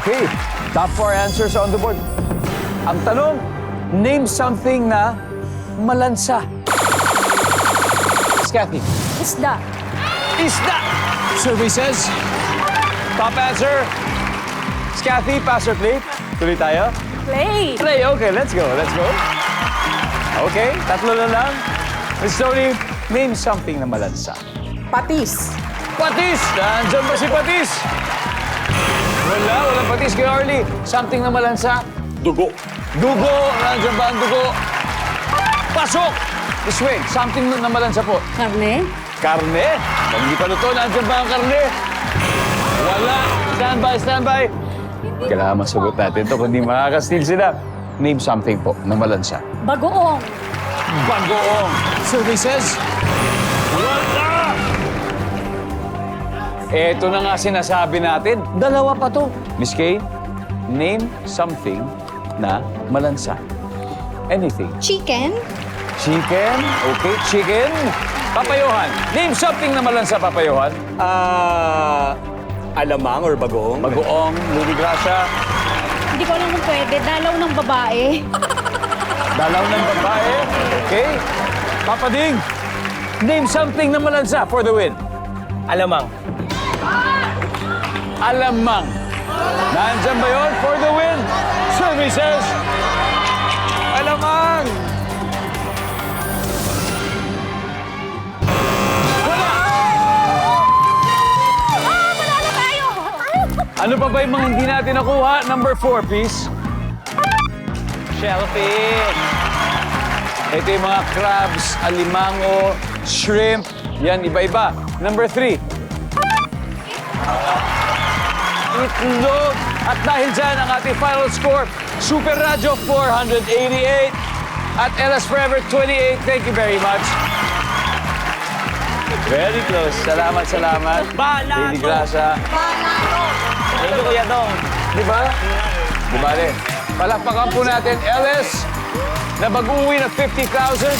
Okay, top 4 answers on the board. Ang tanong, name something na malansa. Miss Kathy. Isda. Isda! Survey says, top answer. Miss Kathy, pass or play? Tuloy tayo? Play. Play, okay, let's go, let's go. Okay, tatlo na lang. Miss Tony, name something na malansa. Patis. Patis! Nandyan ba si Patis? Walang Patis kay Arlie. Something na malansa. Dugo. Dugo! Nandyan ba ang dugo? Pasok! This way, something na malansa po. Karne. Karne? Pag hindi pa luto, nandyan ba ang karne? Wala. Standby, standby. Kailangan masagot natin ito, kundi makaka-steal sila. Name something po na malansa. Bagoong. Bagoong. Survey says, wala! Eto na nga sinasabi natin. Dalawa pa to. Miss Kay, name something na malansa. Anything. Chicken? Chicken? Okay, chicken. Papa Johan, name something na malansa, Papa Johan. Alamang or bagoong? Bagoong, Lady Gracia. Hindi ko alam kung pwede. Dalaw ng babae. Dalaw ng babae. Okay. Papa Ding, name something na malansa for the win. Alamang. Alamang. Nandyan ba yun for the win? Services. Alamang. Wala. Manalo tayo! Ano pa ba yung mga hindi natin nakuha? Number 4, please. Shellfish. Ito yung mga crabs, alimango, shrimp. Yan, iba-iba. Number 3. Itlog. At dahil dyan, ang ating final score, Super Radyo 488 at LS Forever 28. Thank you very much. Very close. Salamat, salamat. Bala Lady to. Gracia. Thank you, Kuya Dong. Di ba? Di ba rin? Palakpakan po natin, LS, na mag-uwi ng 50,000.